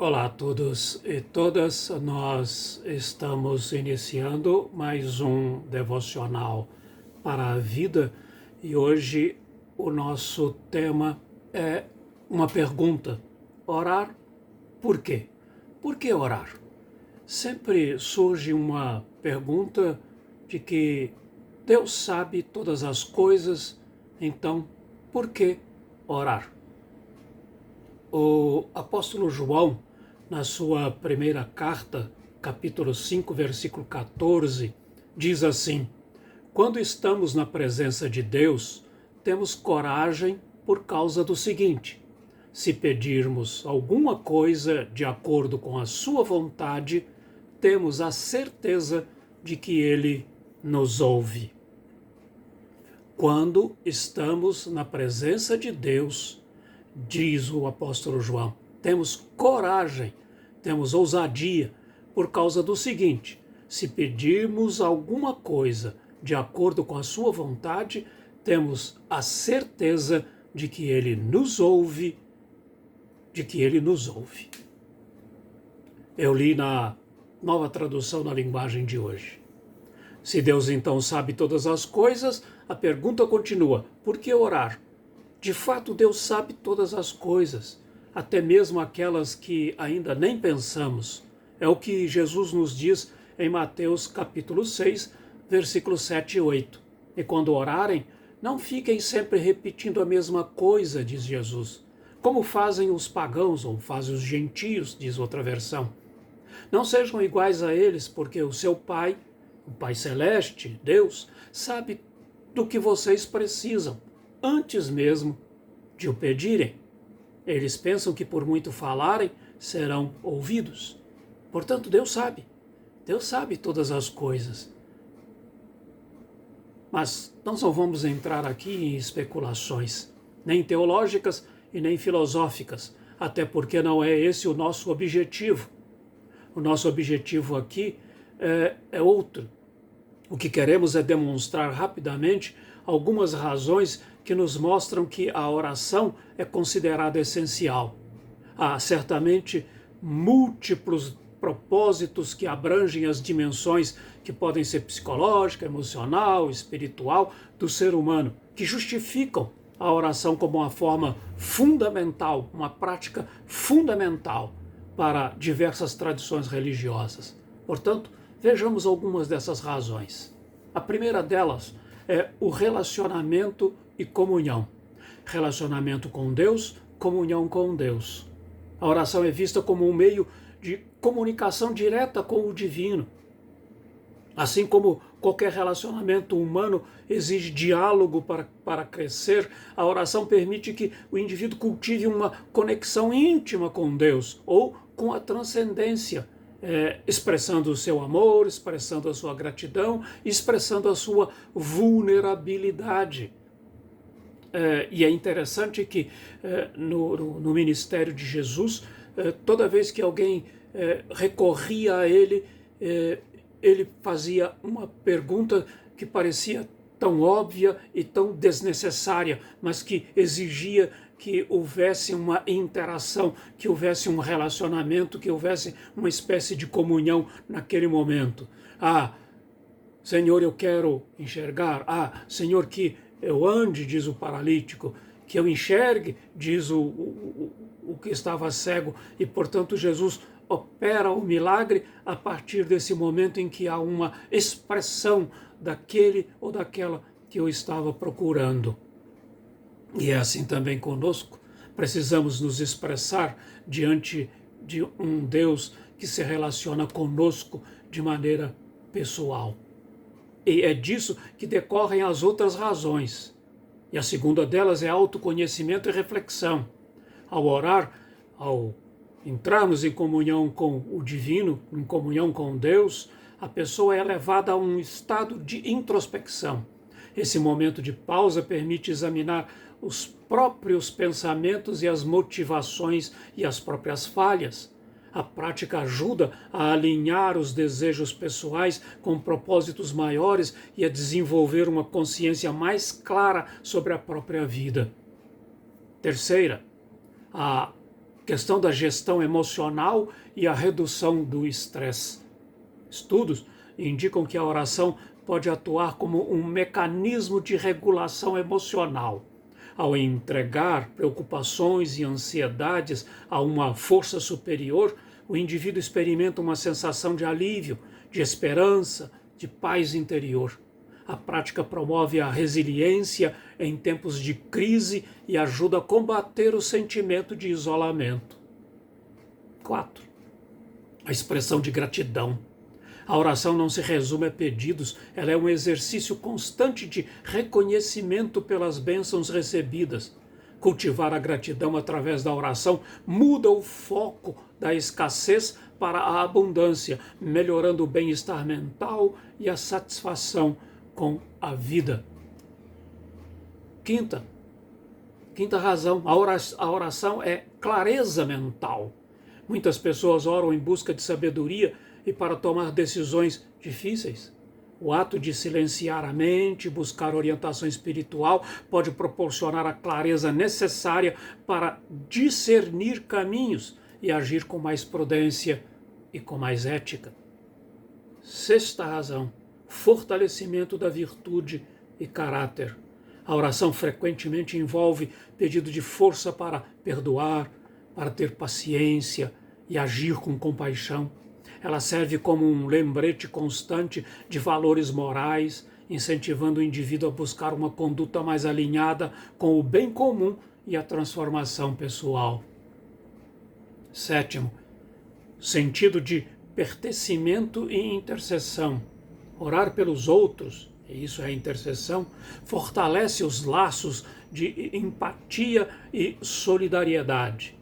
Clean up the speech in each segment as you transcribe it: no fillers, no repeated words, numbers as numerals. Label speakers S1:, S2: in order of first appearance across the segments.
S1: Olá a todos e todas, nós estamos iniciando mais um devocional para a vida e hoje o nosso tema é uma pergunta: orar por quê? Por que orar? Sempre surge uma pergunta de que Deus sabe todas as coisas, então por que orar? O apóstolo João, na sua primeira carta, capítulo 5, versículo 14, diz assim: quando estamos na presença de Deus, temos coragem por causa do seguinte: se pedirmos alguma coisa de acordo com a sua vontade, temos a certeza de que Ele nos ouve. Quando estamos na presença de Deus, diz o apóstolo João, temos coragem, temos ousadia, por causa do seguinte: se pedirmos alguma coisa de acordo com a sua vontade, temos a certeza de que Ele nos ouve, Eu li na Nova Tradução na Linguagem de Hoje. Se Deus então sabe todas as coisas, a pergunta continua: por que orar? De fato, Deus sabe todas as coisas, até mesmo aquelas que ainda nem pensamos. É o que Jesus nos diz em Mateus capítulo 6, versículos 7 e 8. E quando orarem, não fiquem sempre repetindo a mesma coisa, diz Jesus, como fazem os pagãos ou fazem os gentios, diz outra versão. Não sejam iguais a eles, porque o seu Pai, o Pai Celeste, Deus, sabe do que vocês precisam, antes mesmo de o pedirem. Eles pensam que por muito falarem, serão ouvidos. Portanto, Deus sabe todas as coisas. Mas não só vamos entrar aqui em especulações, nem teológicas e nem filosóficas, até porque não é esse o nosso objetivo. O nosso objetivo aqui é outro. O que queremos é demonstrar rapidamente algumas razões que nos mostram que a oração é considerada essencial. Há certamente múltiplos propósitos que abrangem as dimensões que podem ser psicológica, emocional, espiritual do ser humano, que justificam a oração como uma forma fundamental, uma prática fundamental para diversas tradições religiosas. Portanto, vejamos algumas dessas razões. A primeira delas é o relacionamento e comunhão. Relacionamento com Deus, comunhão com Deus. A oração é vista como um meio de comunicação direta com o divino. Assim como qualquer relacionamento humano exige diálogo para crescer, a oração permite que o indivíduo cultive uma conexão íntima com Deus ou com a transcendência, expressando o seu amor, expressando a sua gratidão, expressando a sua vulnerabilidade. E é interessante que no ministério de Jesus, toda vez que alguém recorria a ele, ele fazia uma pergunta que parecia tão óbvia e tão desnecessária, mas que exigia que houvesse uma interação, que houvesse um relacionamento, que houvesse uma espécie de comunhão naquele momento. Ah, Senhor, eu quero enxergar. Ah, Senhor, que eu ande, diz o paralítico, que eu enxergue, diz o que estava cego, e portanto Jesus opera o milagre a partir desse momento em que há uma expressão daquele ou daquela que eu estava procurando. E é assim também conosco. Precisamos nos expressar diante de um Deus que se relaciona conosco de maneira pessoal. E é disso que decorrem as outras razões. E a segunda delas é autoconhecimento e reflexão. Ao orar, ao entrarmos em comunhão com o divino, em comunhão com Deus, a pessoa é levada a um estado de introspecção. Esse momento de pausa permite examinar os próprios pensamentos e as motivações e as próprias falhas. A prática ajuda a alinhar os desejos pessoais com propósitos maiores e a desenvolver uma consciência mais clara sobre a própria vida. Terceira, a questão da gestão emocional e a redução do estresse. Estudos indicam que a oração pode atuar como um mecanismo de regulação emocional. Ao entregar preocupações e ansiedades a uma força superior, o indivíduo experimenta uma sensação de alívio, de esperança, de paz interior. A prática promove a resiliência em tempos de crise e ajuda a combater o sentimento de isolamento. 4. A expressão de gratidão. A oração não se resume a pedidos, ela é um exercício constante de reconhecimento pelas bênçãos recebidas. Cultivar a gratidão através da oração muda o foco da escassez para a abundância, melhorando o bem-estar mental e a satisfação com a vida. Quinta razão, a oração é clareza mental. Muitas pessoas oram em busca de sabedoria e para tomar decisões difíceis. O ato de silenciar a mente, buscar orientação espiritual, pode proporcionar a clareza necessária para discernir caminhos e agir com mais prudência e com mais ética. Sexta razão, fortalecimento da virtude e caráter. A oração frequentemente envolve pedido de força para perdoar, para ter paciência e agir com compaixão. Ela serve como um lembrete constante de valores morais, incentivando o indivíduo a buscar uma conduta mais alinhada com o bem comum e a transformação pessoal. Sétimo, sentido de pertencimento e intercessão. Orar pelos outros, e isso é a intercessão, fortalece os laços de empatia e solidariedade.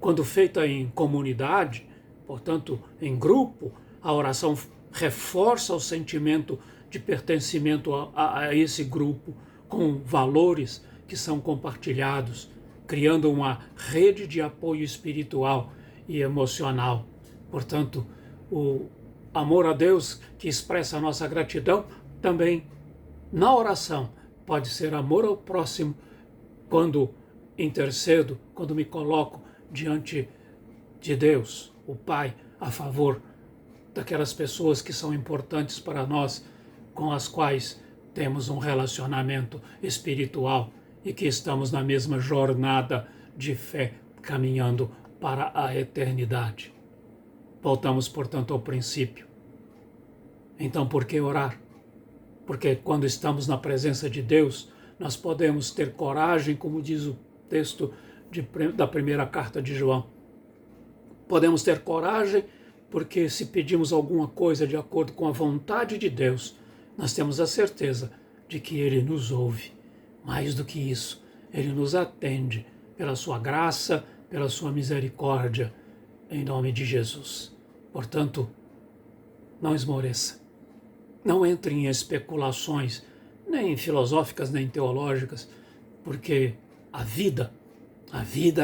S1: Quando feita em comunidade, portanto, em grupo, a oração reforça o sentimento de pertencimento a esse grupo com valores que são compartilhados, criando uma rede de apoio espiritual e emocional. Portanto, o amor a Deus que expressa a nossa gratidão também na oração pode ser amor ao próximo quando intercedo, quando me coloco diante de Deus, o Pai, a favor daquelas pessoas que são importantes para nós, com as quais temos um relacionamento espiritual e que estamos na mesma jornada de fé, caminhando para a eternidade. Voltamos, portanto, ao princípio. Então, por que orar? Porque quando estamos na presença de Deus, nós podemos ter coragem, como diz o texto da primeira carta de João. Podemos ter coragem porque se pedimos alguma coisa de acordo com a vontade de Deus, nós temos a certeza de que Ele nos ouve. Mais do que isso, Ele nos atende pela sua graça, pela sua misericórdia, em nome de Jesus. Portanto, não esmoreça. Não entre em especulações, nem filosóficas, nem teológicas, porque a vida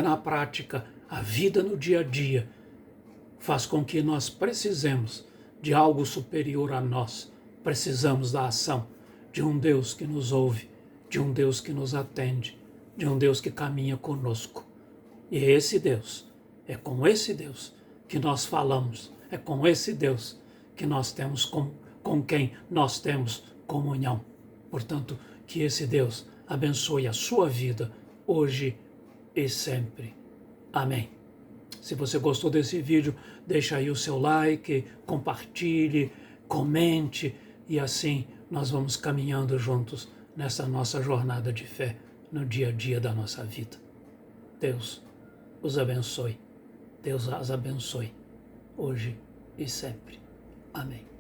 S1: na prática, a vida no dia a dia, faz com que nós precisemos de algo superior a nós. Precisamos da ação de um Deus que nos ouve, de um Deus que nos atende, de um Deus que caminha conosco. E esse Deus, é com esse Deus que nós falamos, é com esse Deus que nós temos com quem nós temos comunhão. Portanto, que esse Deus abençoe a sua vida hoje e sempre. Amém. Se você gostou desse vídeo, deixa aí o seu like, compartilhe, comente e assim nós vamos caminhando juntos nessa nossa jornada de fé no dia a dia da nossa vida. Deus os abençoe. Deus as abençoe hoje e sempre. Amém.